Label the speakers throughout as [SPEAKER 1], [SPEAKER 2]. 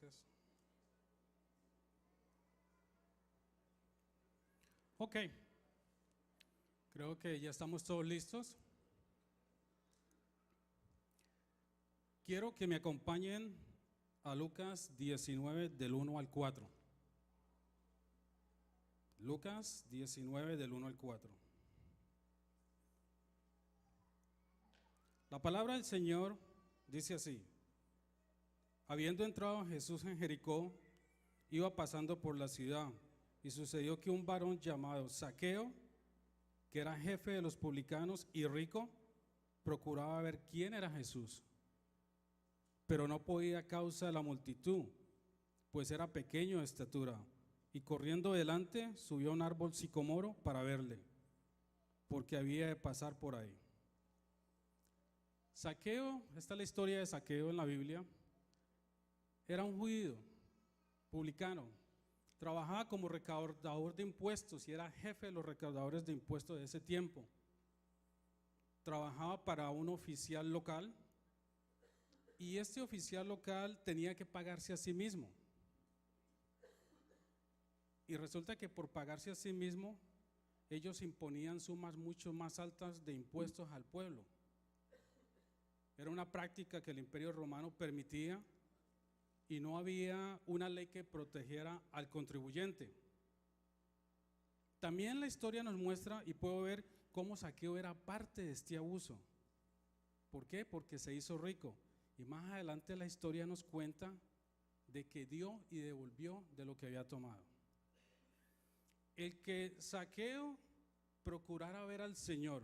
[SPEAKER 1] Gracias. Ok, creo que ya estamos todos listos. Quiero que me acompañen a Lucas 19 del 1 al 4. Lucas 19 del 1 al 4. La palabra del Señor dice así: habiendo entrado Jesús en Jericó, iba pasando por la ciudad, y sucedió que un varón llamado Zaqueo, que era jefe de los publicanos y rico, procuraba ver quién era Jesús, pero no podía a causa de la multitud, pues era pequeño de estatura, y corriendo delante subió a un árbol sicomoro para verle, porque había de pasar por ahí. Zaqueo, esta es la historia de Zaqueo en la Biblia. Era un judío publicano, trabajaba como recaudador de impuestos y era jefe de los recaudadores de impuestos de ese tiempo. Trabajaba para un oficial local y este oficial local tenía que pagarse a sí mismo. Y resulta que por pagarse a sí mismo, ellos imponían sumas mucho más altas de impuestos al pueblo. Era una práctica que el Imperio Romano permitía y no había una ley que protegiera al contribuyente. También la historia nos muestra y puedo ver cómo Zaqueo era parte de este abuso. ¿Por qué? Porque se hizo rico. Y más adelante la historia nos cuenta de que dio y devolvió de lo que había tomado. El que Zaqueo procurara ver al Señor,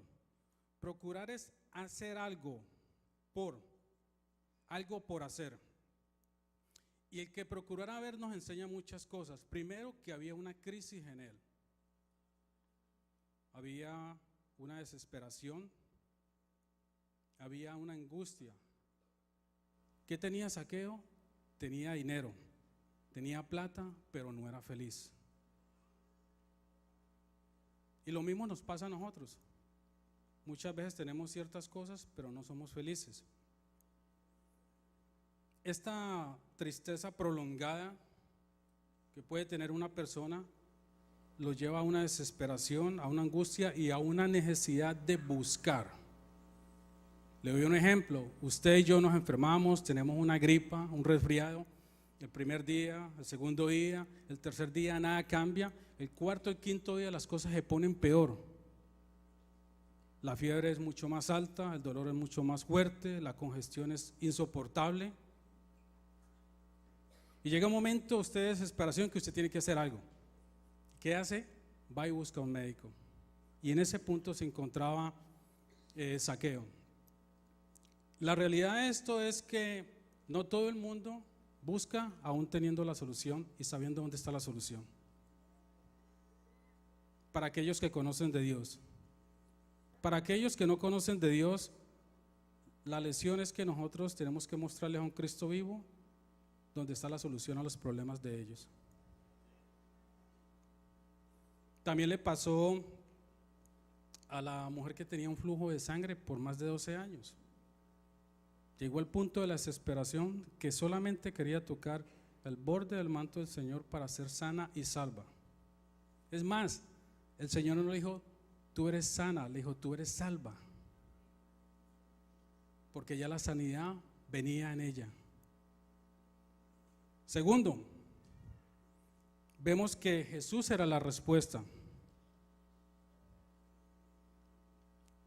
[SPEAKER 1] procurar es hacer algo por hacer. Y el que procurara ver nos enseña muchas cosas. Primero, que había una crisis en él. Había una desesperación, había una angustia. ¿Qué tenía Zaqueo? Tenía dinero, tenía plata, pero no era feliz. Y lo mismo nos pasa a nosotros. Muchas veces tenemos ciertas cosas, pero no somos felices. Esta tristeza prolongada que puede tener una persona lo lleva a una desesperación, a una angustia y a una necesidad de buscar. Le doy un ejemplo: usted y yo nos enfermamos, tenemos una gripa, un resfriado. El primer día, el segundo día, el tercer día nada cambia. El cuarto, el quinto día las cosas se ponen peor. La fiebre es mucho más alta, el dolor es mucho más fuerte, la congestión es insoportable. Y llega un momento usted de desesperación que usted tiene que hacer algo. ¿Qué hace? Va y busca a un médico. Y en ese punto se encontraba Zaqueo. La realidad de esto es que no todo el mundo busca aún teniendo la solución y sabiendo dónde está la solución. Para aquellos que conocen de Dios. Para aquellos que no conocen de Dios, la lección es que nosotros tenemos que mostrarles a un Cristo vivo donde está la solución a los problemas de ellos. También le pasó a la mujer que tenía un flujo de sangre por más de 12 años. Llegó al punto de la desesperación que solamente quería tocar el borde del manto del Señor para ser sana y salva. Es más, el Señor no le dijo tú eres sana, le dijo tú eres salva, porque ya la sanidad venía en ella. Segundo, vemos que Jesús era la respuesta.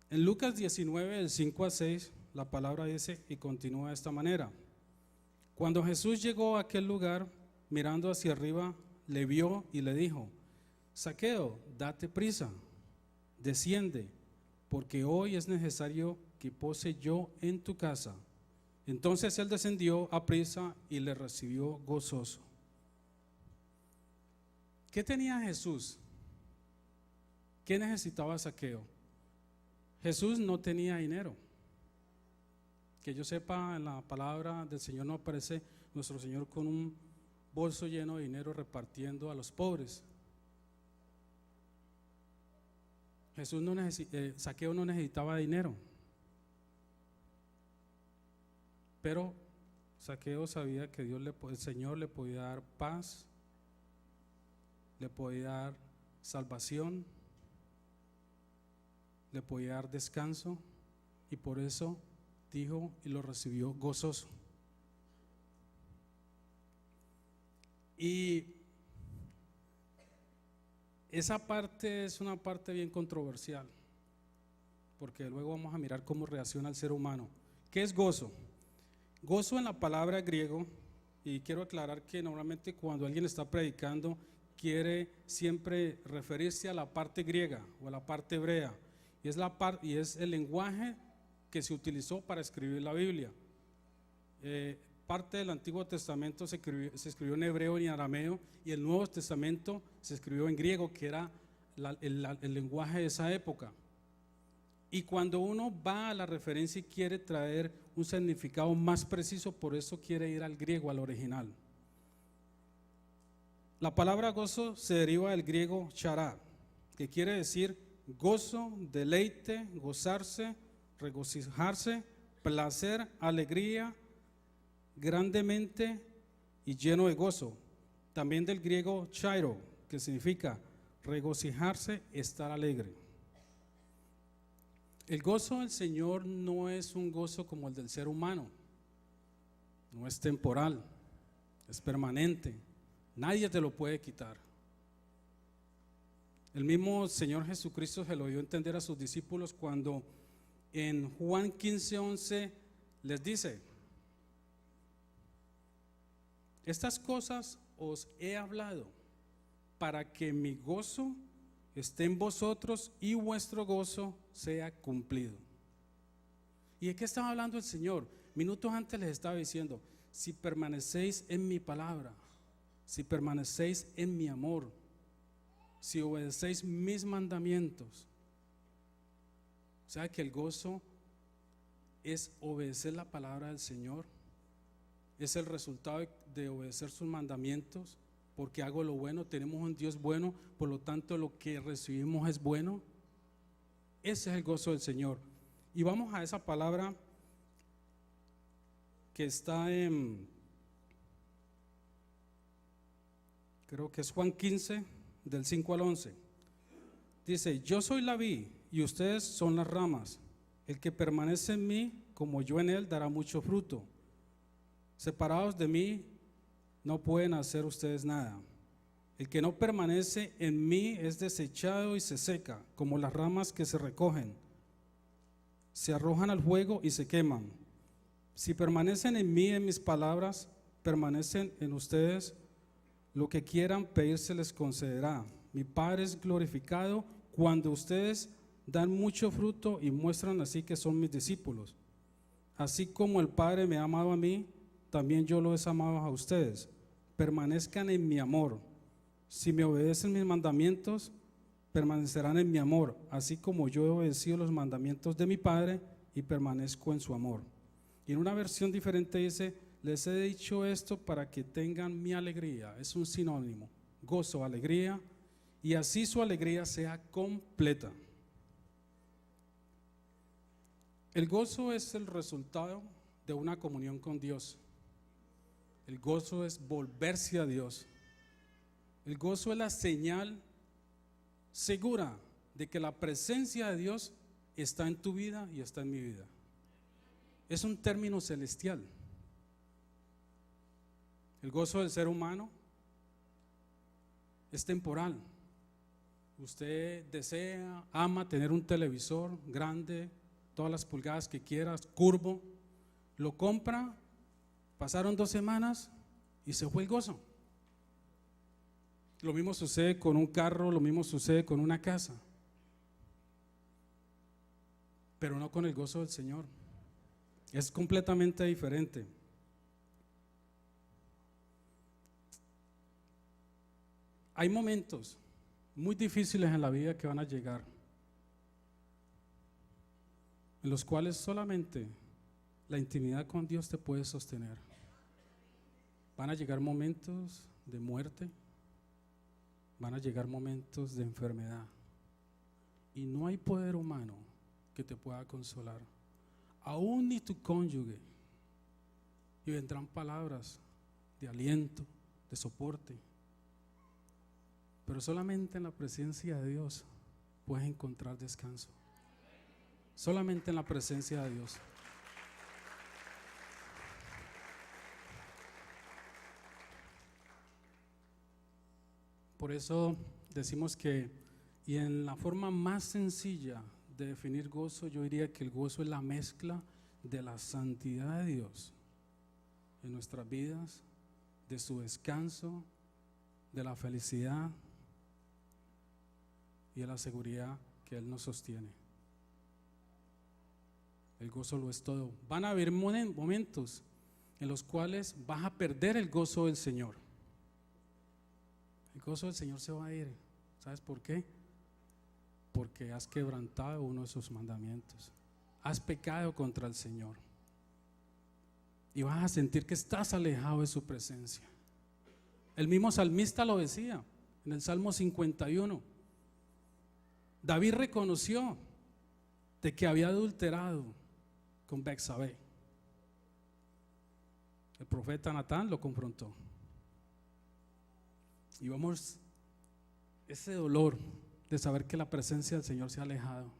[SPEAKER 1] En Lucas 19, del 5 al 6, la palabra dice y continúa de esta manera: cuando Jesús llegó a aquel lugar, mirando hacia arriba, le vio y le dijo: Zaqueo, date prisa, desciende, porque hoy es necesario que pose yo en tu casa. Entonces él descendió a prisa y le recibió gozoso. ¿Qué tenía Jesús? ¿Qué necesitaba Zaqueo? Jesús no tenía dinero. Que yo sepa, en la palabra del Señor no aparece nuestro Señor con un bolso lleno de dinero repartiendo a los pobres. Zaqueo no necesitaba dinero, pero Zaqueo sabía que el Señor le podía dar paz, le podía dar salvación, le podía dar descanso, y por eso dijo y lo recibió gozoso. Y esa parte es una parte bien controversial, porque luego vamos a mirar cómo reacciona el ser humano. ¿Qué es gozo? Gozo en la palabra griego, y quiero aclarar que normalmente cuando alguien está predicando quiere siempre referirse a la parte griega o a la parte hebrea, y es el lenguaje que se utilizó para escribir la Biblia. Parte del Antiguo Testamento se escribió en hebreo y en arameo, y el Nuevo Testamento se escribió en griego, que era el lenguaje de esa época. Y cuando uno va a la referencia y quiere traer un significado más preciso, por eso quiere ir al griego, al original. La palabra gozo se deriva del griego chará, que quiere decir gozo, deleite, gozarse, regocijarse, placer, alegría, grandemente y lleno de gozo. También del griego chairo, que significa regocijarse, estar alegre. El gozo del Señor no es un gozo como el del ser humano, no es temporal, es permanente, nadie te lo puede quitar. El mismo Señor Jesucristo se lo dio a entender a sus discípulos cuando en Juan 15:11 les dice: estas cosas os he hablado para que mi gozo esté en vosotros y vuestro gozo sea cumplido. ¿Y de qué estaba hablando el Señor? Minutos antes les estaba diciendo: si permanecéis en mi palabra, si permanecéis en mi amor, si obedecéis mis mandamientos. O sea que el gozo es obedecer la palabra del Señor, es el resultado de obedecer sus mandamientos, porque hago lo bueno. Tenemos un Dios bueno, por lo tanto lo que recibimos es bueno. Ese es el gozo del Señor. Y vamos a esa palabra que está en, creo que es Juan 15, del 5 al 11. Dice: yo soy la vid y ustedes son las ramas. El que permanece en mí, como yo en él, dará mucho fruto. Separados de mí, no pueden hacer ustedes nada. El que no permanece en mí es desechado y se seca, como las ramas que se recogen, se arrojan al fuego y se queman. Si permanecen en mí, en mis palabras, permanecen en ustedes, lo que quieran pedir se les concederá. Mi Padre es glorificado cuando ustedes dan mucho fruto y muestran así que son mis discípulos. Así como el Padre me ha amado a mí, también yo los he amado a ustedes. Permanezcan en mi amor. Si me obedecen mis mandamientos, permanecerán en mi amor, así como yo he obedecido los mandamientos de mi Padre y permanezco en su amor. Y en una versión diferente dice: les he dicho esto para que tengan mi alegría. Es un sinónimo: gozo, alegría, y así su alegría sea completa. El gozo es el resultado de una comunión con Dios. El gozo es volverse a Dios. El gozo es la señal segura de que la presencia de Dios está en tu vida y está en mi vida. Es un término celestial. El gozo del ser humano es temporal. Usted desea, ama tener un televisor grande, todas las pulgadas que quieras, curvo, lo compra, pasaron 2 semanas y se fue el gozo. Lo mismo sucede con un carro, lo mismo sucede con una casa, pero no con el gozo del Señor. Es completamente diferente. Hay momentos muy difíciles en la vida que van a llegar, en los cuales solamente la intimidad con Dios te puede sostener. Van a llegar momentos de muerte, van a llegar momentos de enfermedad, y no hay poder humano que te pueda consolar, aún ni tu cónyuge. y vendrán palabras de aliento, de soporte. Pero solamente en la presencia de Dios puedes encontrar descanso. Solamente en la presencia de Dios. Por eso decimos que, y en la forma más sencilla de definir gozo, yo diría que el gozo es la mezcla de la santidad de Dios en nuestras vidas, de su descanso, de la felicidad y de la seguridad que Él nos sostiene. El gozo lo es todo. Van a haber momentos en los cuales vas a perder el gozo del Señor. El gozo del Señor se va a ir. ¿Sabes por qué? Porque has quebrantado uno de sus mandamientos. Has pecado contra el Señor. Y vas a sentir que estás alejado de su presencia. El mismo salmista lo decía en el Salmo 51. David reconoció de que había adulterado con Betsabé. El profeta Natán lo confrontó. Y vamos, ese dolor de saber que la presencia del Señor se ha alejado.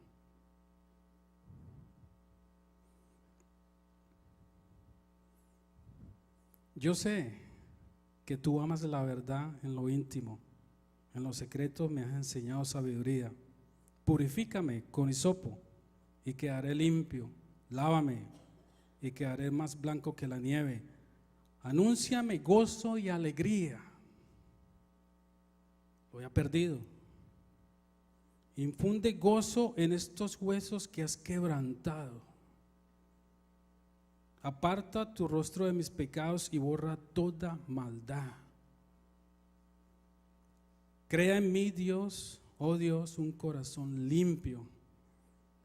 [SPEAKER 1] Yo sé que tú amas la verdad en lo íntimo, en lo secreto me has enseñado sabiduría. Purifícame con hisopo y quedaré limpio. Lávame y quedaré más blanco que la nieve. Anúnciame gozo y alegría. Lo había perdido. Infunde gozo en estos huesos que has quebrantado. Aparta tu rostro de mis pecados y borra toda maldad. Crea en mí, Dios, oh Dios, un corazón limpio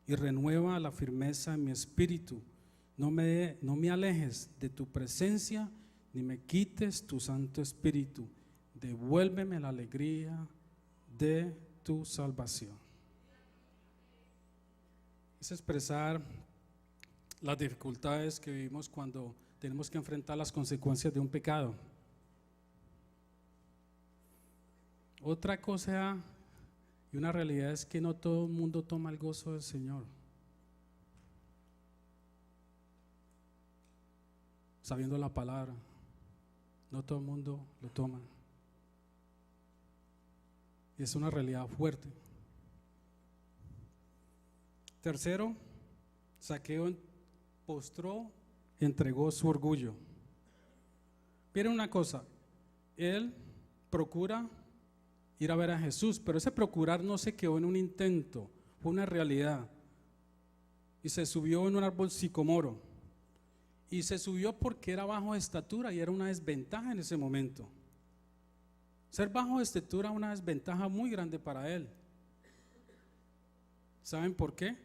[SPEAKER 1] y renueva la firmeza en mi espíritu. No me alejes de tu presencia ni me quites tu Santo Espíritu. Devuélveme la alegría de tu salvación. Es expresar las dificultades que vivimos cuando tenemos que enfrentar las consecuencias de un pecado. Otra cosa y una realidad es que no todo el mundo toma el gozo del Señor. Sabiendo la palabra, no todo el mundo lo toma. Y es una realidad fuerte. Tercero, Zaqueo postró, entregó su orgullo. Miren una cosa, él procura ir a ver a Jesús, pero ese procurar no se quedó en un intento, fue una realidad. Y se subió en un árbol sicomoro. Y se subió porque era bajo de estatura y era una desventaja en ese momento. Ser bajo de estatura era una desventaja muy grande para él. ¿Saben por qué?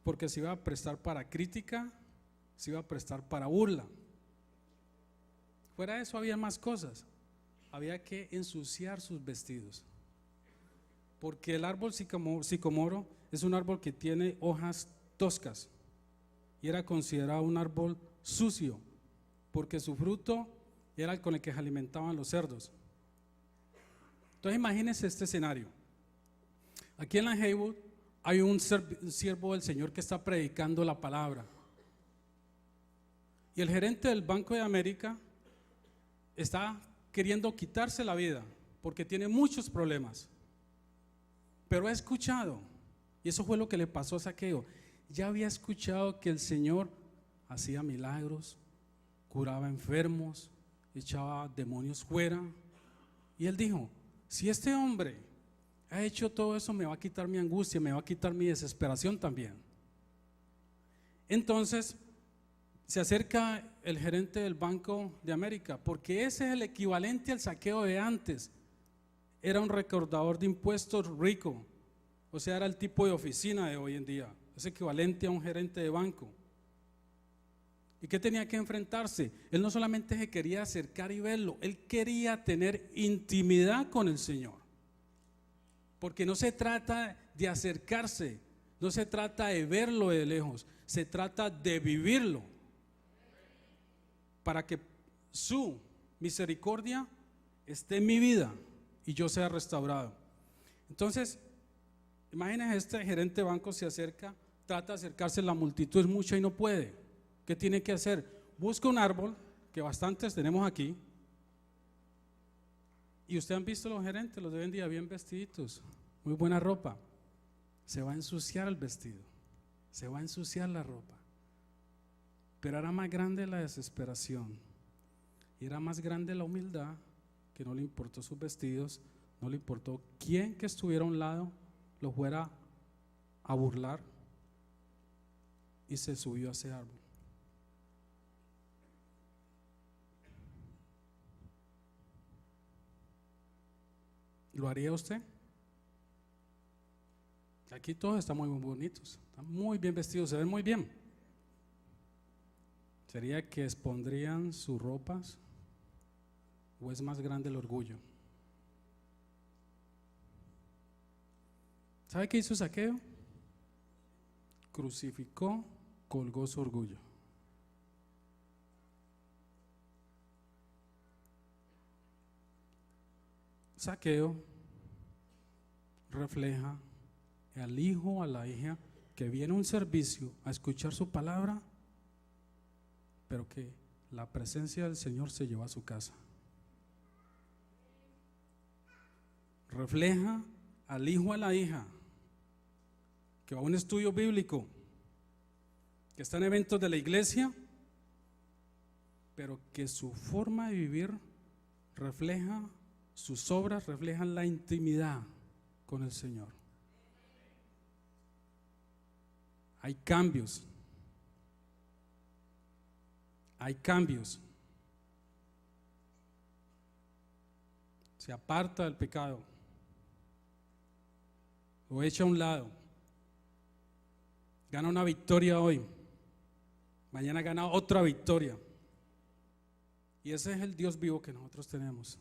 [SPEAKER 1] Porque se iba a prestar para crítica, se iba a prestar para burla. Fuera de eso había más cosas. Había que ensuciar sus vestidos. Porque el árbol sicomoro es un árbol que tiene hojas toscas y era considerado un árbol sucio porque su fruto era el con el que se alimentaban los cerdos. Entonces imagínense este escenario. Aquí en la Haywood hay un siervo del Señor que está predicando la palabra. Y el gerente del Banco de América está queriendo quitarse la vida porque tiene muchos problemas. Pero ha escuchado, y eso fue lo que le pasó a Zaqueo. Ya había escuchado que el Señor hacía milagros, curaba enfermos, echaba demonios fuera. Y él dijo: si este hombre ha hecho todo eso, me va a quitar mi angustia, me va a quitar mi desesperación también. Entonces se acerca el gerente del Banco de América, porque ese es el equivalente al Zaqueo de antes. Era un recaudador de impuestos rico, o sea, era el tipo de oficina de hoy en día, es equivalente a un gerente de banco. ¿Y qué tenía que enfrentarse? Él no solamente se quería acercar y verlo, él quería tener intimidad con el Señor. Porque no se trata de acercarse, no se trata de verlo de lejos, se trata de vivirlo. para que su misericordia esté en mi vida y yo sea restaurado. Entonces, imagínense, este gerente de banco se acerca, trata de acercarse, la multitud es mucha y no puede. ¿Qué tiene que hacer? Busca un árbol, que bastantes tenemos aquí, y ustedes han visto los gerentes, los de hoy en día bien vestiditos, muy buena ropa. Se va a ensuciar el vestido, se va a ensuciar la ropa. Pero era más grande la desesperación y era más grande la humildad, que no le importó sus vestidos, no le importó quién que estuviera a un lado lo fuera a burlar, y se subió a ese árbol. ¿Lo haría usted? Aquí todos están muy bonitos, están muy bien vestidos, se ven muy bien. ¿Sería que expondrían sus ropas o es más grande el orgullo? ¿Sabe qué hizo Zaqueo? Crucificó, colgó su orgullo. Zaqueo refleja al hijo, a la hija que viene a un servicio a escuchar su palabra, pero que la presencia del Señor se lleva a su casa. Refleja al hijo, a la hija que va a un estudio bíblico, que está en eventos de la iglesia, pero que su forma de vivir refleja, sus obras reflejan la intimidad con el Señor. Hay cambios. Hay cambios. Se aparta del pecado, lo echa a un lado, gana una victoria hoy, mañana gana otra victoria. Y ese es el Dios vivo que nosotros tenemos.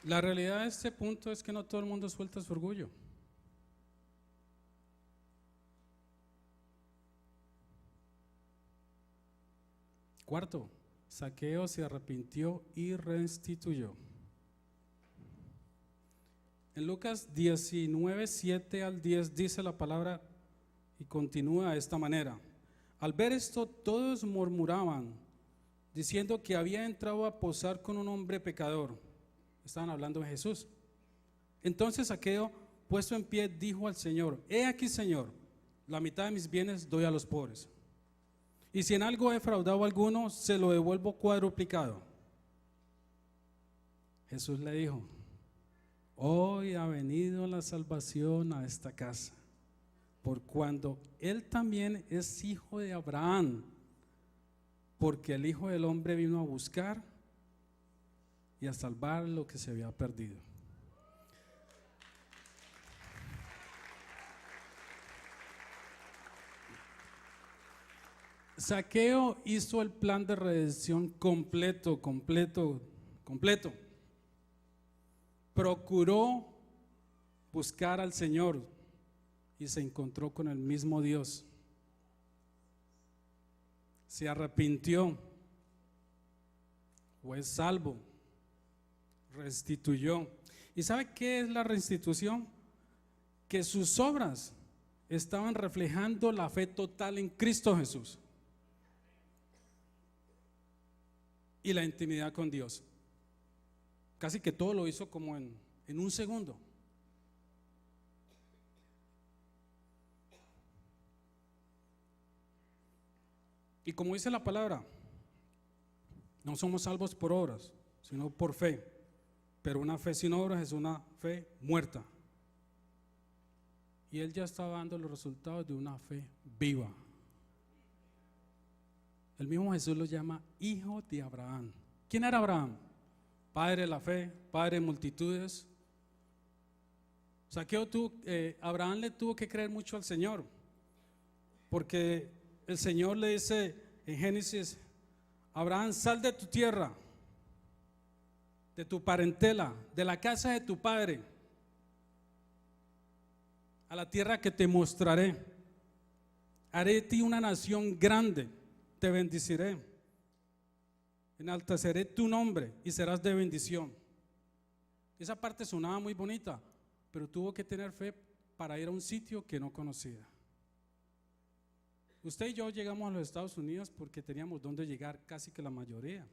[SPEAKER 1] La realidad de este punto es que no todo el mundo suelta su orgullo. Cuarto, Zaqueo se arrepintió y restituyó. En Lucas 19, 7 al 10 dice la palabra y continúa de esta manera. Al ver esto, todos murmuraban, diciendo que había entrado a posar con un hombre pecador. Estaban hablando de Jesús. Entonces Zaqueo, puesto en pie, dijo al Señor: he aquí, Señor, la mitad de mis bienes doy a los pobres, y si en algo he defraudado a alguno, se lo devuelvo cuadruplicado. Jesús le dijo: hoy ha venido la salvación a esta casa, por cuando él también es hijo de Abraham, porque el Hijo del Hombre vino a buscar y a salvar lo que se había perdido. Zaqueo hizo el plan de redención completo. Procuró buscar al Señor y se encontró con el mismo Dios. Se arrepintió, fue salvo, restituyó. ¿Y sabe qué es la restitución? Que sus obras estaban reflejando la fe total en Cristo Jesús y la intimidad con Dios. Casi que todo lo hizo como en un segundo. Y como dice la palabra, no somos salvos por obras, sino por fe. Pero una fe sin obras es una fe muerta. Y él ya estaba dando los resultados de una fe viva. El mismo Jesús lo llama hijo de Abraham. ¿Quién era Abraham? Padre de la fe, padre de multitudes. Abraham le tuvo que creer mucho al Señor, porque el Señor le dice en Génesis: Abraham, sal de tu tierra, de tu parentela, de la casa de tu padre, a la tierra que te mostraré. Haré de ti una nación grande, te bendeciré, enalteceré tu nombre y serás de bendición. Esa parte sonaba muy bonita, pero tuvo que tener fe para ir a un sitio que no conocía. Usted y yo llegamos a los Estados Unidos porque teníamos dónde llegar, casi que la mayoría.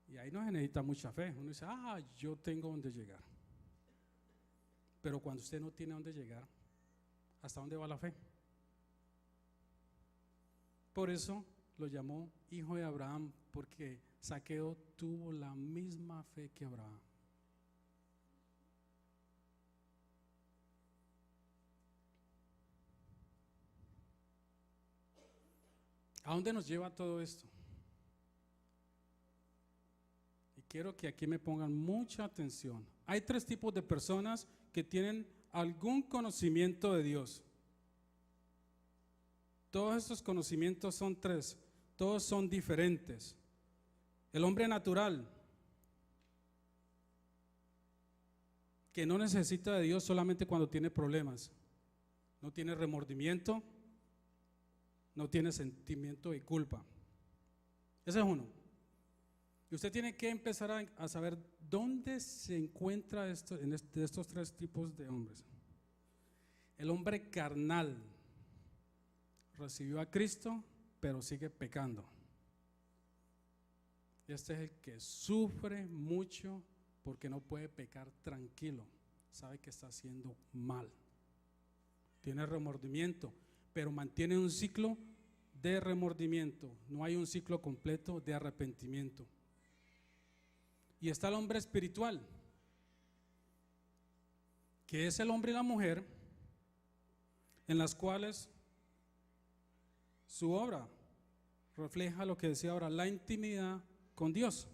[SPEAKER 1] Y ahí no se necesita mucha fe. Uno dice, yo tengo dónde llegar. Pero cuando usted no tiene dónde llegar, ¿hasta dónde va la fe? Por eso lo llamó hijo de Abraham, porque Zaqueo tuvo la misma fe que Abraham. ¿A dónde nos lleva todo esto? Y quiero que aquí me pongan mucha atención. Hay tres tipos de personas que tienen algún conocimiento de Dios. Todos estos conocimientos son tres, todos son diferentes. El hombre natural, que no necesita de Dios solamente cuando tiene problemas, no tiene remordimiento, no tiene sentimiento de culpa. Ese es uno. Y usted tiene que empezar a saber dónde se encuentra de estos tres tipos de hombres. El hombre carnal recibió a Cristo, pero sigue pecando. Este es el que sufre mucho porque no puede pecar tranquilo. Sabe que está haciendo mal. Tiene remordimiento, pero mantiene un ciclo de remordimiento. No hay un ciclo completo de arrepentimiento. Y está el hombre espiritual, que es el hombre y la mujer en las cuales su obra refleja lo que decía ahora, la intimidad con Dios,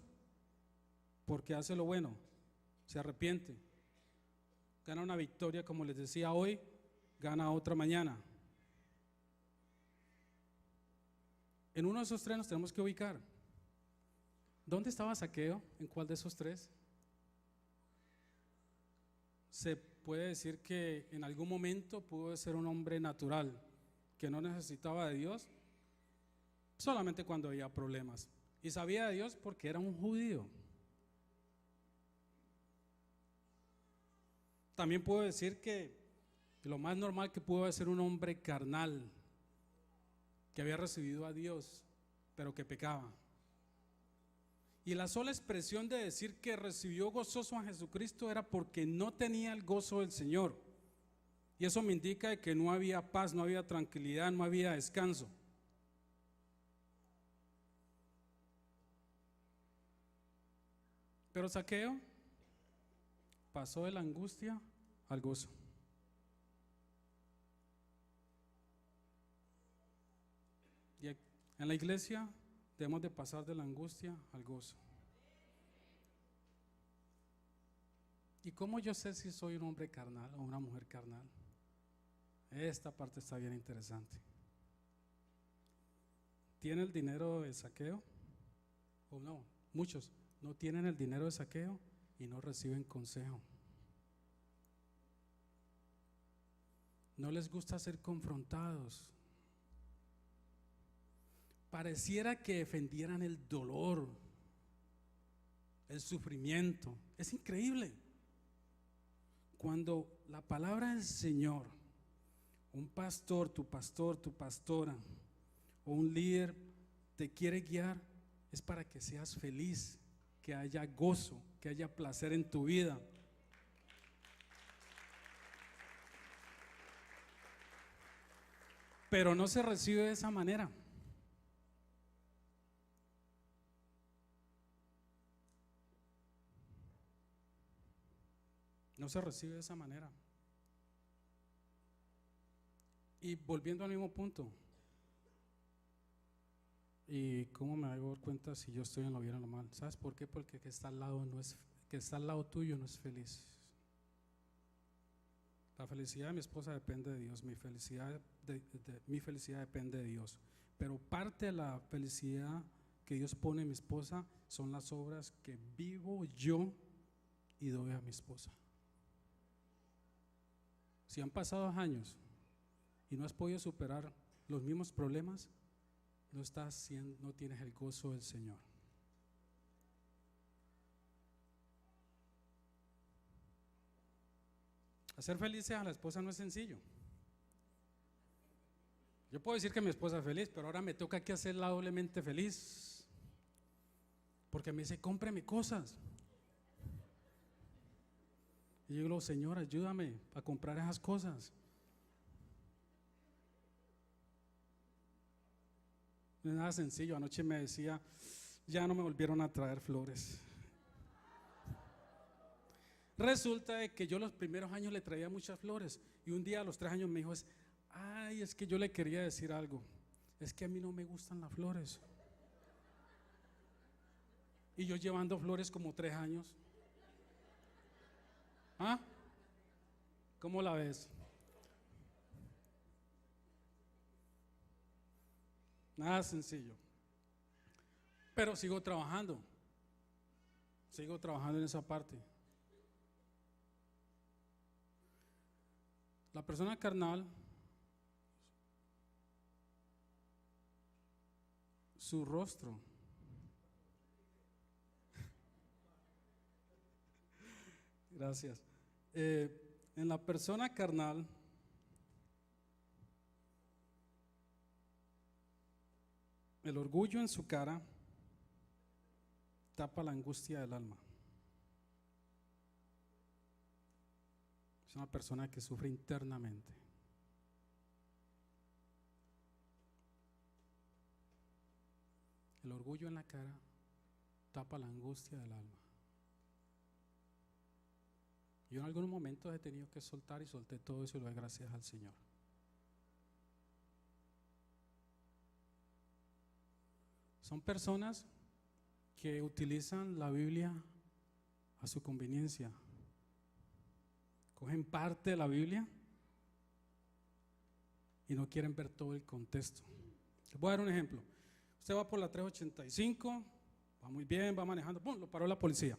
[SPEAKER 1] porque hace lo bueno, se arrepiente, gana una victoria, como les decía hoy, gana otra mañana. En uno de esos tres nos tenemos que ubicar. ¿Dónde estaba Zaqueo? ¿En cuál de esos tres? Se puede decir que en algún momento pudo ser un hombre natural, que no necesitaba de Dios, solamente cuando había problemas. Y sabía de Dios porque era un judío. También puedo decir que lo más normal que pudo ser un hombre carnal, que había recibido a Dios, pero que pecaba. Y la sola expresión de decir que recibió gozoso a Jesucristo era porque no tenía el gozo del Señor. Y eso me indica que no había paz, no había tranquilidad, no había descanso. Pero Zaqueo pasó de la angustia al gozo. Y en la iglesia debemos de pasar de la angustia al gozo. ¿Y cómo yo sé si soy un hombre carnal o una mujer carnal? Esta parte está bien interesante. ¿Tiene el dinero de Zaqueo? ¿O no? Muchos no tienen el dinero de Zaqueo y no reciben consejo. No les gusta ser confrontados. Pareciera que defendieran el dolor, el sufrimiento. Es increíble. Cuando la palabra del Señor, un pastor, tu pastora o un líder te quiere guiar, es para que seas feliz, que haya gozo, que haya placer en tu vida. Pero no se recibe de esa manera. No se recibe de esa manera. Y volviendo al mismo punto, ¿y cómo me hago cuenta si yo estoy en lo bien o en lo mal? ¿Sabes por qué? Porque que está al lado tuyo no es feliz. La felicidad de mi esposa depende de Dios, mi felicidad depende de Dios. Pero parte de la felicidad que Dios pone en mi esposa son las obras que vivo yo y doy a mi esposa. Si han pasado años y no has podido superar los mismos problemas, no tienes el gozo del Señor. Hacer felices a la esposa no es sencillo. Yo puedo decir que mi esposa es feliz, pero ahora me toca que hacerla doblemente feliz, porque me dice, cómpreme cosas. Y yo digo, Señor, ayúdame a comprar esas cosas. No es nada sencillo. Anoche me decía, ya no me volvieron a traer flores. Resulta de que yo los primeros años le traía muchas flores, y un día a los 3 años me dijo, ay, es que yo le quería decir algo, es que a mí no me gustan las flores. Y yo llevando flores como 3 años. ¿Ah? ¿Cómo la ves? Nada sencillo. Pero sigo trabajando en esa parte. La persona carnal, su rostro, gracias. En la persona carnal, el orgullo en su cara tapa la angustia del alma. Es una persona que sufre internamente. El orgullo en la cara tapa la angustia del alma. Yo en algunos momentos he tenido que soltar, y solté todo eso y lo doy gracias al Señor. Son personas que utilizan la Biblia a su conveniencia. Cogen parte de la Biblia y no quieren ver todo el contexto. Les voy a dar un ejemplo. Usted va por la 385, va muy bien, va manejando, ¡pum!, lo paró la policía.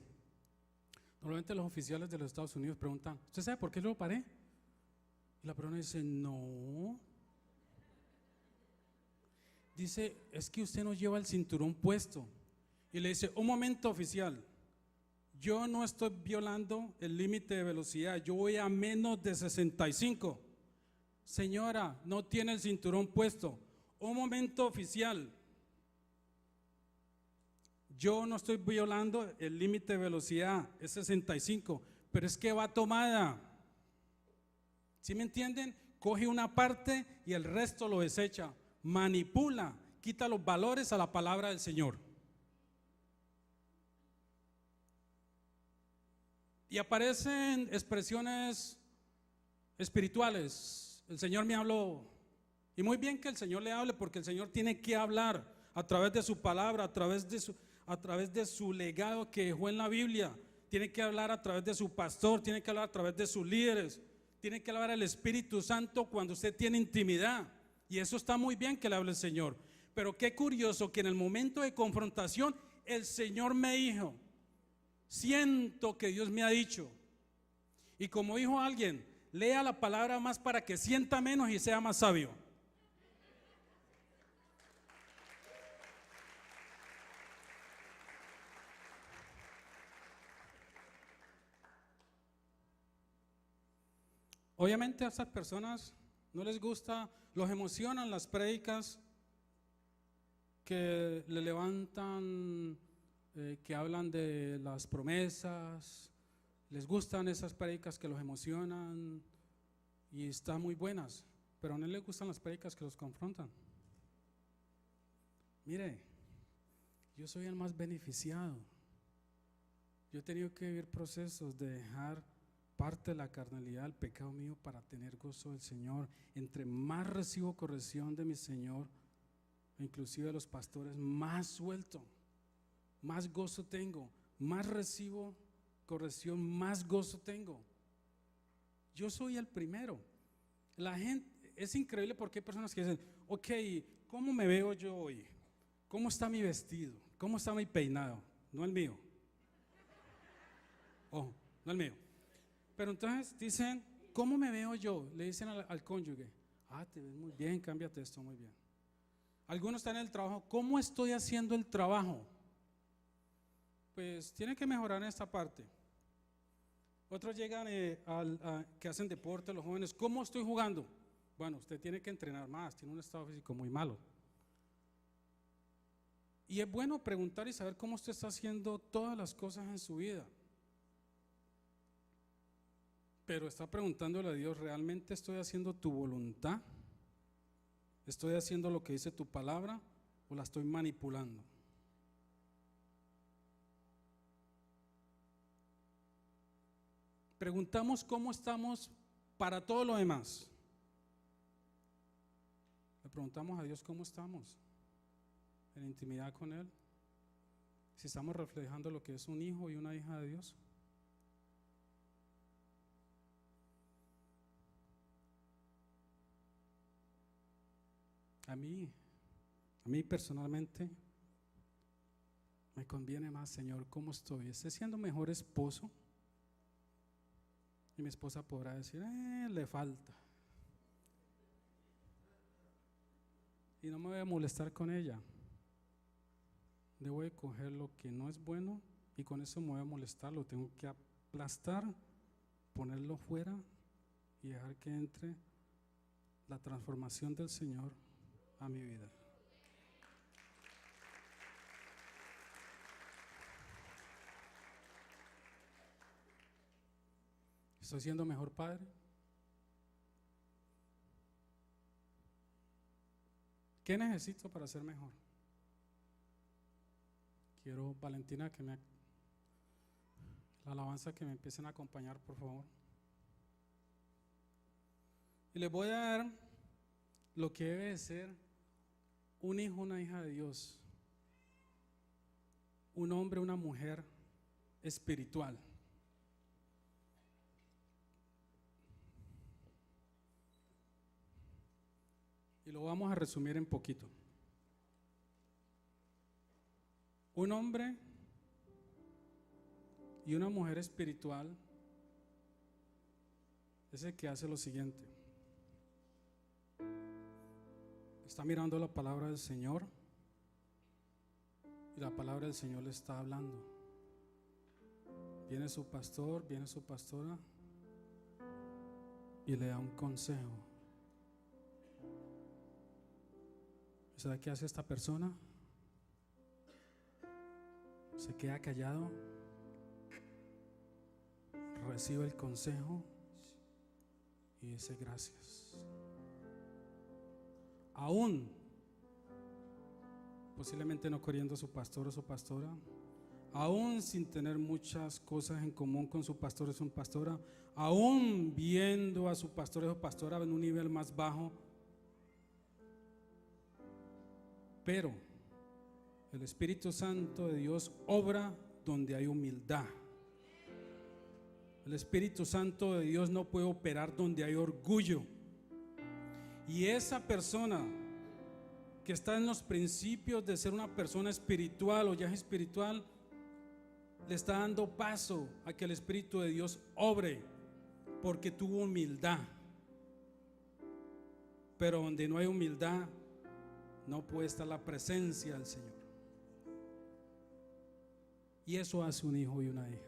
[SPEAKER 1] Normalmente los oficiales de los Estados Unidos preguntan, ¿usted sabe por qué yo lo paré? Y la persona dice, no. Dice, es que usted no lleva el cinturón puesto. Y le dice, un momento, oficial, yo no estoy violando el límite de velocidad, yo voy a menos de 65. Señora, no tiene el cinturón puesto. Un momento, oficial, yo no estoy violando el límite de velocidad, es 65, pero es que va tomada. ¿Sí me entienden? Coge una parte y el resto lo desecha, manipula, quita los valores a la palabra del Señor. Y aparecen expresiones espirituales. El Señor me habló, y muy bien que el Señor le hable, porque el Señor tiene que hablar a través de su palabra, a través de su legado que dejó en la Biblia. Tiene que hablar a través de su pastor, tiene que hablar a través de sus líderes, tiene que hablar al Espíritu Santo cuando usted tiene intimidad. Y eso está muy bien que le hable el Señor. Pero qué curioso que en el momento de confrontación el Señor me dijo, siento que Dios me ha dicho. Y como dijo alguien, lea la palabra más para que sienta menos y sea más sabio. Obviamente a estas personas no les gusta, los emocionan las prédicas que le levantan, que hablan de las promesas. Les gustan esas prédicas que los emocionan y están muy buenas, pero no les gustan las prédicas que los confrontan. Mire, yo soy el más beneficiado. Yo he tenido que vivir procesos de dejar parte de la carnalidad, el pecado mío, para tener gozo del Señor. Entre más recibo corrección de mi Señor, inclusive de los pastores, más suelto, más gozo tengo. Más recibo corrección, más gozo tengo. Yo soy el primero. La gente, es increíble porque hay personas que dicen, ok, ¿cómo me veo yo hoy? ¿Cómo está mi vestido? ¿Cómo está mi peinado? No el mío. Oh, no el mío. Pero entonces dicen, ¿cómo me veo yo? Le dicen al cónyuge, te ves muy bien, cámbiate esto, muy bien. Algunos están en el trabajo, ¿cómo estoy haciendo el trabajo? Pues tiene que mejorar en esta parte. Otros llegan que hacen deporte, los jóvenes, ¿cómo estoy jugando? Bueno, usted tiene que entrenar más, tiene un estado físico muy malo. Y es bueno preguntar y saber cómo usted está haciendo todas las cosas en su vida. Pero está preguntándole a Dios, ¿realmente estoy haciendo tu voluntad? ¿Estoy haciendo lo que dice tu palabra o la estoy manipulando? Preguntamos cómo estamos para todo lo demás. Le preguntamos a Dios cómo estamos en intimidad con Él, si estamos reflejando lo que es un hijo y una hija de Dios. A mí personalmente me conviene más, Señor, ¿cómo estoy? ¿Estoy siendo mejor esposo? Y mi esposa podrá decir, le falta. Y no me voy a molestar con ella. Debo de coger lo que no es bueno y con eso me voy a molestar, lo tengo que aplastar, ponerlo fuera y dejar que entre la transformación del Señor a mi vida. ¿Estoy siendo mejor padre? ¿Qué necesito para ser mejor? Quiero, Valentina, la alabanza que me empiecen a acompañar, por favor. Y les voy a dar lo que debe de ser un hijo, una hija de Dios, un hombre, una mujer espiritual. Y lo vamos a resumir en poquito. Un hombre y una mujer espiritual es el que hace lo siguiente. Está mirando la palabra del Señor y la palabra del Señor le está hablando. Viene su pastor, viene su pastora y le da un consejo. ¿Sabe qué hace esta persona? Se queda callado, recibe el consejo y dice gracias. Aún posiblemente no queriendo a su pastor o su pastora, aún sin tener muchas cosas en común con su pastor o su pastora, aún viendo a su pastor o su pastora en un nivel más bajo, pero el Espíritu Santo de Dios obra donde hay humildad. El Espíritu Santo de Dios no puede operar donde hay orgullo. Y esa persona que está en los principios de ser una persona espiritual o ya es espiritual, le está dando paso a que el Espíritu de Dios obre, porque tuvo humildad. Pero donde no hay humildad, no puede estar la presencia del Señor. Y eso hace un hijo y una hija.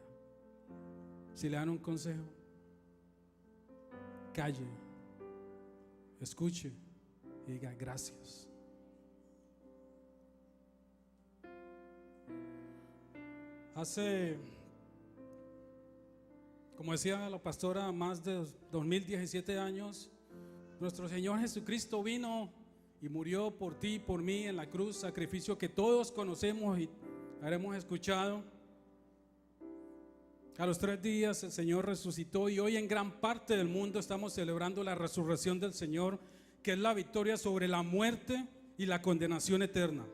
[SPEAKER 1] Si le dan un consejo, calle, escuche y diga gracias. Hace, como decía la pastora, más de 2017 años, nuestro Señor Jesucristo vino y murió por ti y por mí en la cruz, sacrificio que todos conocemos y habremos escuchado. A los 3 días el Señor resucitó y hoy en gran parte del mundo estamos celebrando la resurrección del Señor, que es la victoria sobre la muerte y la condenación eterna.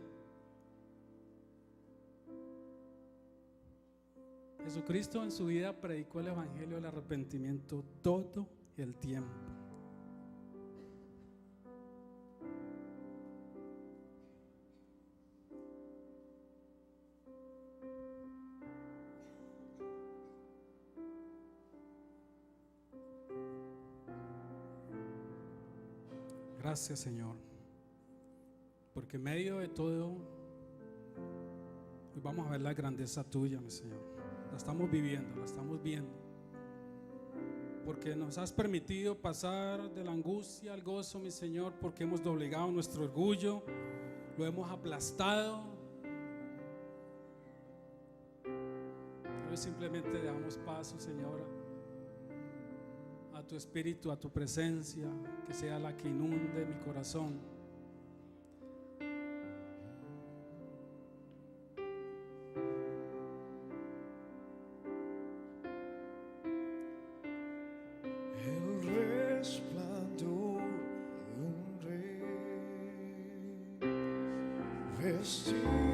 [SPEAKER 1] Jesucristo en su vida predicó el evangelio del arrepentimiento todo el tiempo. Gracias, Señor, porque en medio de todo hoy vamos a ver la grandeza tuya, mi Señor. La estamos viviendo, la estamos viendo, porque nos has permitido pasar de la angustia al gozo, mi Señor, porque hemos doblegado nuestro orgullo, lo hemos aplastado. Hoy simplemente damos paso, Señor, a tu espíritu, a tu presencia, que sea la que inunde mi corazón.
[SPEAKER 2] El resplandor de un rey vestido